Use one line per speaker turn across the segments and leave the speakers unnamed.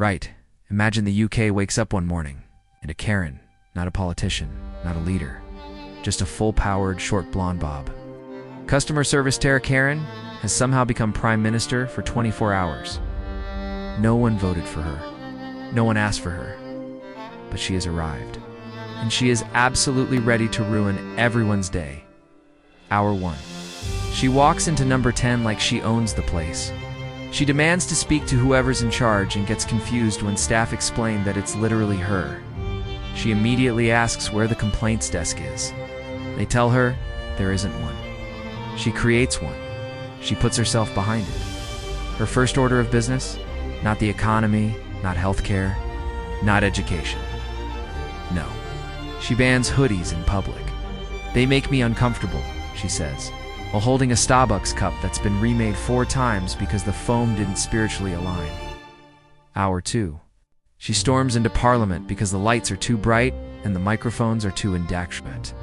Right. Imagine the UK wakes up one morning, and a Karen, not a politician, not a leader, just a full-powered, short blonde bob. Customer service terror Karen has somehow become Prime Minister for 24 hours. No one voted for her. No one asked for her. But she has arrived. And she is absolutely ready to ruin everyone's day. Hour 1. She walks into number 10 like she owns the place. She demands to speak to whoever's in charge and gets confused when staff explain that it's literally her. She immediately asks where the complaints desk is. They tell her there isn't one. She creates one. She puts herself behind it. Her first order of business? Not the economy, not healthcare, not education. No. She bans hoodies in public. They make me uncomfortable, she says, while holding a Starbucks cup that's been remade 4 times because the foam didn't spiritually align. Hour 2. She storms into Parliament because the lights are too bright and the microphones are too indecent,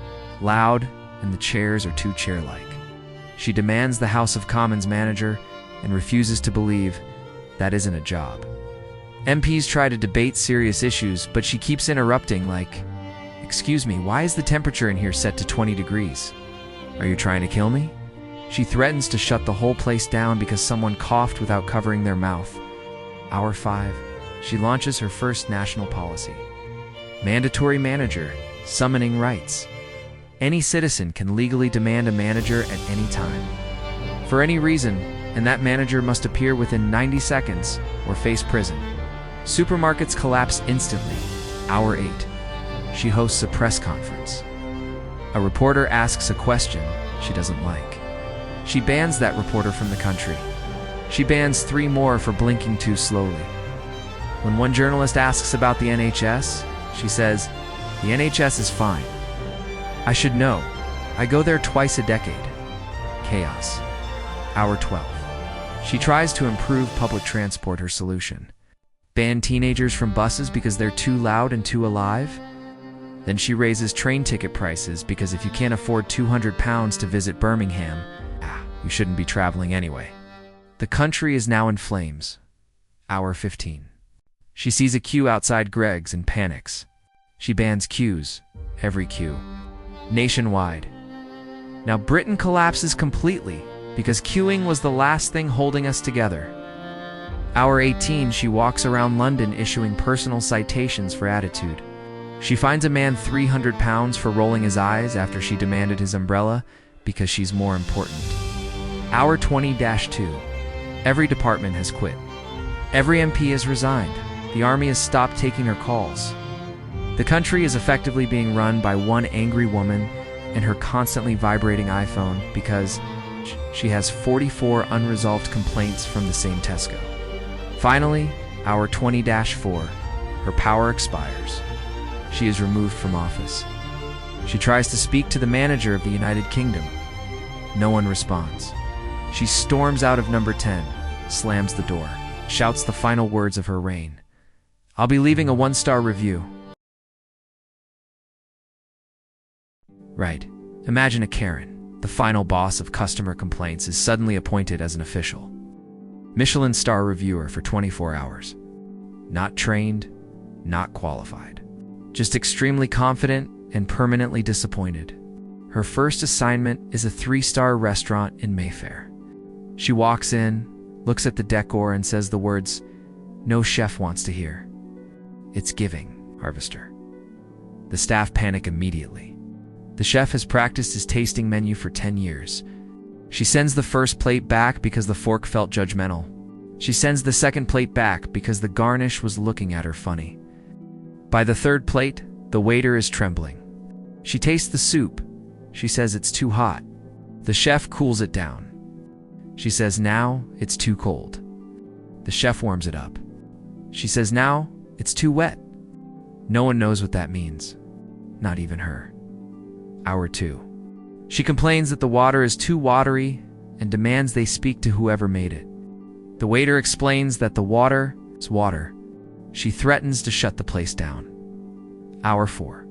loud, and the chairs are too chair-like. She demands the House of Commons manager and refuses to believe that isn't a job. MPs try to debate serious issues, but she keeps interrupting like, "Excuse me, why is the temperature in here set to 20 degrees? Are you trying to kill me?" She threatens to shut the whole place down because someone coughed without covering their mouth. Hour 5. She launches her first national policy. Mandatory manager, summoning rights. Any citizen can legally demand a manager at any time, for any reason, and that manager must appear within 90 seconds or face prison. Supermarkets collapse instantly. Hour 8. She hosts a press conference. A reporter asks a question she doesn't like. She bans that reporter from the country. She bans 3 more for blinking too slowly. When one journalist asks about the NHS, she says, "The NHS is fine. I should know. I go there twice a decade." Chaos. Hour 12. She tries to improve public transport. Her solution: ban teenagers from buses because they're too loud and too alive. Then she raises train ticket prices because if you can't afford £200 to visit Birmingham, you shouldn't be traveling anyway. The country is now in flames. Hour 15. She sees a queue outside Greg's and panics. She bans queues, every queue, nationwide. Now Britain collapses completely because queuing was the last thing holding us together. Hour 18, she walks around London issuing personal citations for attitude. She finds a man £300 for rolling his eyes after she demanded his umbrella because she's more important. Hour 20-2. Every department has quit. Every MP has resigned. The army has stopped taking her calls. The country is effectively being run by one angry woman and her constantly vibrating iPhone because she has 44 unresolved complaints from the same Tesco. Finally, hour 20-4, her power expires. She is removed from office. She tries to speak to the manager of the United Kingdom. No one responds. She storms out of number 10, slams the door, shouts the final words of her reign. "I'll be leaving a 1-star review." Right. Imagine a Karen, the final boss of customer complaints, is suddenly appointed as an official. Michelin Star reviewer for 24 hours. Not trained, not qualified. Just extremely confident and permanently disappointed. Her first assignment is a 3-star restaurant in Mayfair. She walks in, looks at the decor and says the words no chef wants to hear. "It's giving, Harvester." The staff panic immediately. The chef has practiced his tasting menu for 10 years. She sends the first plate back because the fork felt judgmental. She sends the second plate back because the garnish was looking at her funny. By the 3rd plate, the waiter is trembling. She tastes the soup. She says it's too hot. The chef cools it down. She says now it's too cold. The chef warms it up. She says now it's too wet. No one knows what that means. Not even her. Hour 2. She complains that the water is too watery and demands they speak to whoever made it. The waiter explains that the water is water. She threatens to shut the place down. Hour 4.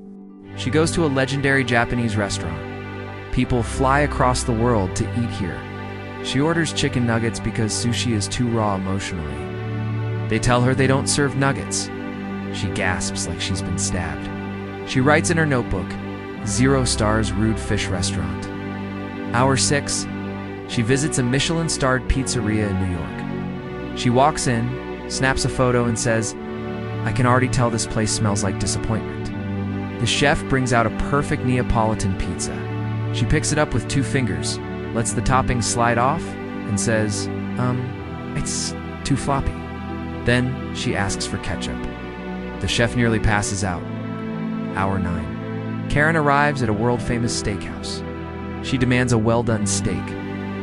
She goes to a legendary Japanese restaurant. People fly across the world to eat here. She orders chicken nuggets because sushi is too raw emotionally. They tell her they don't serve nuggets. She gasps like she's been stabbed. She writes in her notebook, 0 stars, rude fish restaurant. Hour 6, she visits a Michelin-starred pizzeria in New York. She walks in, snaps a photo, and says, I can already tell this place smells like disappointment. The chef brings out a perfect Neapolitan pizza. She picks it up with 2 fingers, lets the toppings slide off, and says, it's too floppy. Then she asks for ketchup. The chef nearly passes out. Hour 9. Karen arrives at a world-famous steakhouse. She demands a well-done steak.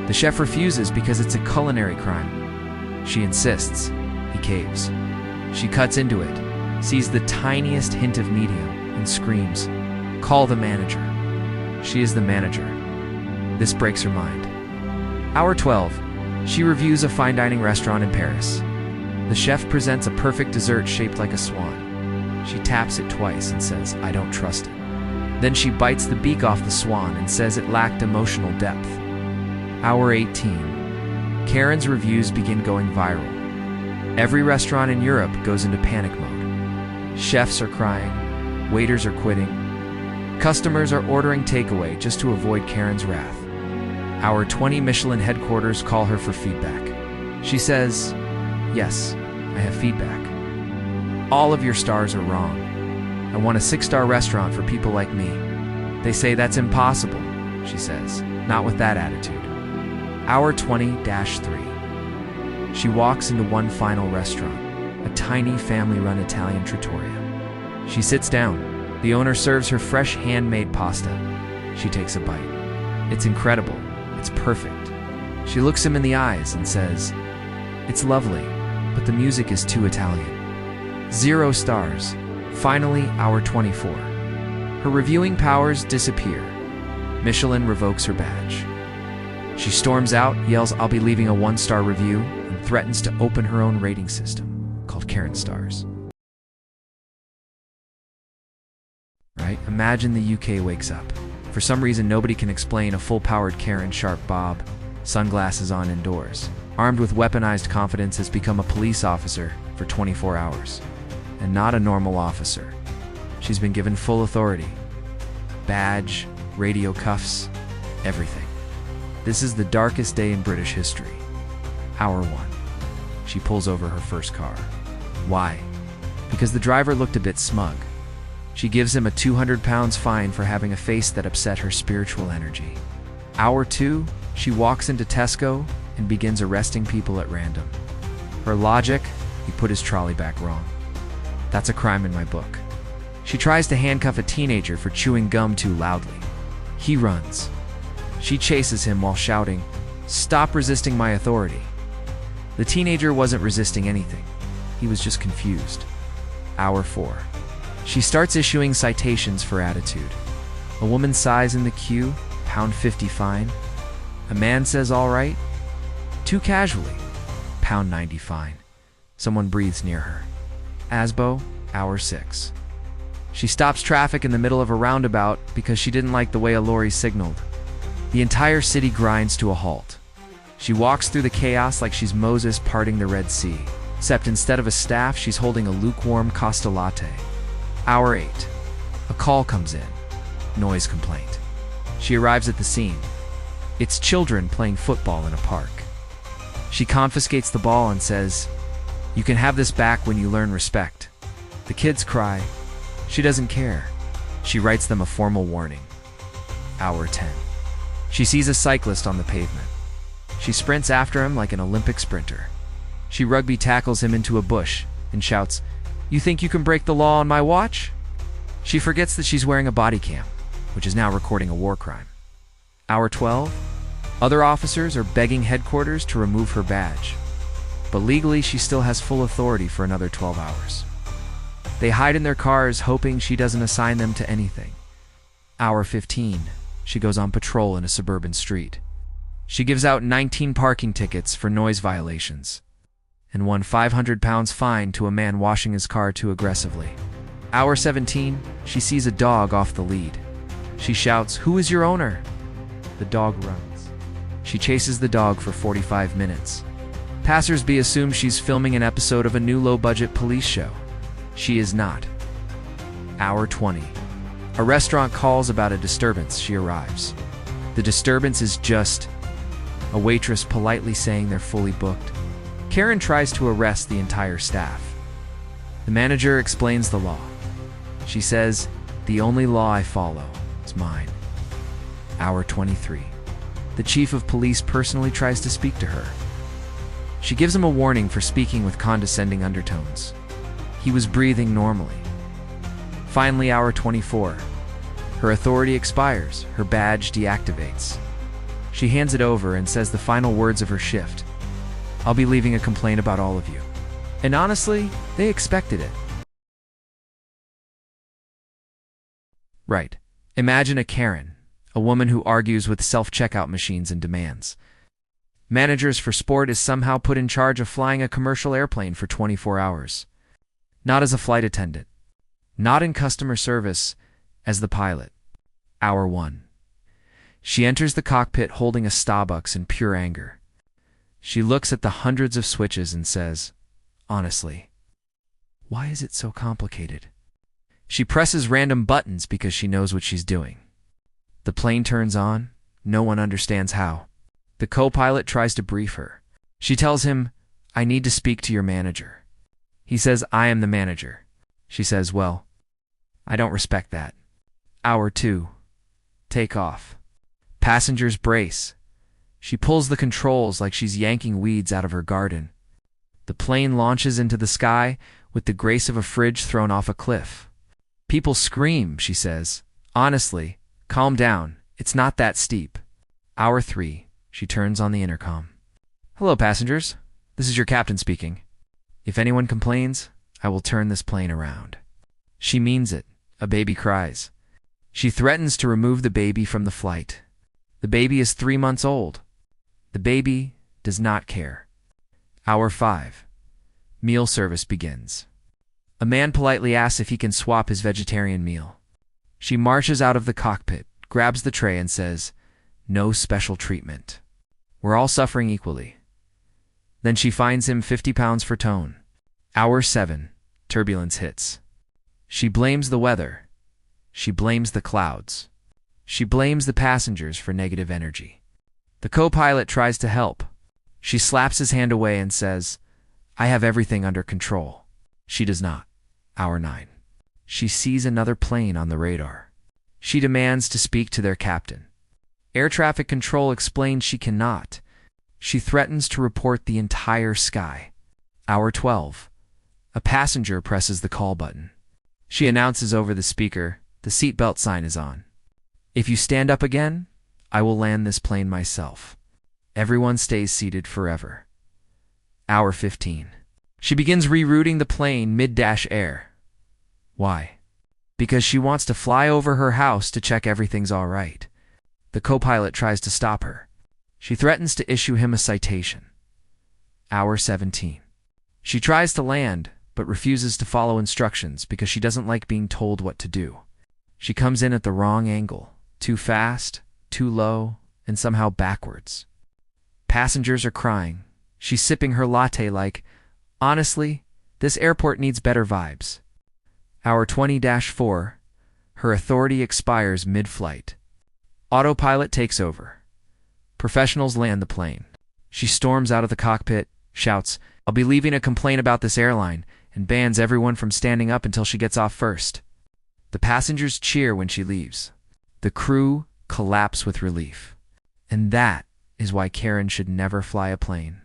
The chef refuses because it's a culinary crime. She insists. He caves. She cuts into it, sees the tiniest hint of medium, and screams, call the manager. She is the manager. This breaks her mind. Hour 12. She reviews a fine dining restaurant in Paris. The chef presents a perfect dessert shaped like a swan. She taps it twice and says, I don't trust it. Then she bites the beak off the swan and says it lacked emotional depth. Hour 18. Karen's reviews begin going viral. Every restaurant in Europe goes into panic mode. Chefs are crying. Waiters are quitting. Customers are ordering takeaway just to avoid Karen's wrath. Hour 20. Michelin headquarters call her for feedback. She says, yes, I have feedback. All of your stars are wrong. I want a 6-star restaurant for people like me. They say that's impossible, she says, not with that attitude. Hour 20-3. She walks into one final restaurant, a tiny family-run Italian trattoria. She sits down. The owner serves her fresh handmade pasta. She takes a bite. It's incredible. It's perfect. She looks him in the eyes and says, it's lovely, but the music is too Italian. 0 stars. Finally, hour 24. Her reviewing powers disappear. Michelin revokes her badge. She storms out, yells, I'll be leaving a 1-star review, and threatens to open her own rating system, called Michelin Stars. Right? Imagine the UK wakes up. For some reason, nobody can explain a full-powered Karen Sharp Bob, sunglasses on indoors, armed with weaponized confidence, has become a police officer for 24 hours. And not a normal officer. She's been given full authority. Badge, radio cuffs, everything. This is the darkest day in British history. Hour 1. She pulls over her first car. Why? Because the driver looked a bit smug. She gives him a £200 fine for having a face that upset her spiritual energy. Hour 2, she walks into Tesco and begins arresting people at random. Her logic, he put his trolley back wrong. That's a crime in my book. She tries to handcuff a teenager for chewing gum too loudly. He runs. She chases him while shouting, stop resisting my authority. The teenager wasn't resisting anything. He was just confused. Hour 4. She starts issuing citations for attitude. A woman sighs in the queue, £50 fine. A man says all right. Too casually, £90 fine. Someone breathes near her. Asbo, hour 6. She stops traffic in the middle of a roundabout because she didn't like the way a lorry signaled. The entire city grinds to a halt. She walks through the chaos like she's Moses parting the Red Sea, except instead of a staff, she's holding a lukewarm Costa Latte. Hour 8. A call comes in. Noise complaint. She arrives at the scene. It's children playing football in a park. She confiscates the ball and says, you can have this back when you learn respect. The kids cry. She doesn't care. She writes them a formal warning. Hour 10. She sees a cyclist on the pavement. She sprints after him like an Olympic sprinter. She rugby tackles him into a bush and shouts, you think you can break the law on my watch? She forgets that she's wearing a body cam, which is now recording a war crime. Hour 12. Other officers are begging headquarters to remove her badge. But legally, she still has full authority for another 12 hours. They hide in their cars, hoping she doesn't assign them to anything. Hour 15. She goes on patrol in a suburban street. She gives out 19 parking tickets for noise violations and won £500 fine to a man washing his car too aggressively. Hour 17. She sees a dog off the lead. She shouts, who is your owner? The dog runs. She chases the dog for 45 minutes. Passersby assume she's filming an episode of a new low-budget police show. She is not. Hour 20. A restaurant calls about a disturbance. She arrives. The disturbance is just a waitress politely saying they're fully booked. Karen tries to arrest the entire staff. The manager explains the law. She says, "The only law I follow is mine." Hour 23. The chief of police personally tries to speak to her. She gives him a warning for speaking with condescending undertones. He was breathing normally. Finally, hour 24. Her authority expires. Her badge deactivates. She hands it over and says the final words of her shift. "I'll be leaving a complaint about all of you." And honestly, they expected it. Right. Imagine a Karen, a woman who argues with self-checkout machines and demands. Managers for sport is somehow put in charge of flying a commercial airplane for 24 hours. Not as a flight attendant. Not in customer service, as the pilot. Hour 1. She enters the cockpit holding a Starbucks in pure anger. She looks at the hundreds of switches and says, "Honestly, why is it so complicated?" She presses random buttons because she knows what she's doing. The plane turns on. No one understands how. The co-pilot tries to brief her. She tells him, "I need to speak to your manager." He says, "I am the manager." She says, "Well, I don't respect that." Hour 2. Take off. Passengers brace. She pulls the controls like she's yanking weeds out of her garden. The plane launches into the sky with the grace of a fridge thrown off a cliff. People scream, she says. "Honestly, calm down. It's not that steep." Hour 3. She turns on the intercom. "Hello, passengers. This is your captain speaking. If anyone complains, I will turn this plane around." She means it. A baby cries. She threatens to remove the baby from the flight. The baby is 3 months old. The baby does not care. Hour 5. Meal service begins. A man politely asks if he can swap his vegetarian meal. She marches out of the cockpit, grabs the tray and says, "No special treatment. We're all suffering equally." Then she fines him 50 pounds for tone. Hour 7. Turbulence hits. She blames the weather. She blames the clouds. She blames the passengers for negative energy. The co-pilot tries to help. She slaps his hand away and says, "I have everything under control." She does not. Hour 9. She sees another plane on the radar. She demands to speak to their captain. Air traffic control explains she cannot. She threatens to report the entire sky. Hour 12. A passenger presses the call button. She announces over the speaker, "The seatbelt sign is on. If you stand up again, I will land this plane myself." Everyone stays seated forever. Hour 15. She begins rerouting the plane mid-air. Why? Because she wants to fly over her house to check everything's all right. The co-pilot tries to stop her. She threatens to issue him a citation. Hour 17. She tries to land, but refuses to follow instructions because she doesn't like being told what to do. She comes in at the wrong angle, too fast, too low, and somehow backwards. Passengers are crying. She's sipping her latte like, "Honestly, this airport needs better vibes." Hour 20-4. Her authority expires mid-flight. Autopilot takes over. Professionals land the plane. She storms out of the cockpit, shouts, "I'll be leaving a complaint about this airline," and bans everyone from standing up until she gets off first. The passengers cheer when she leaves. The crew collapse with relief. And that is why Karen should never fly a plane.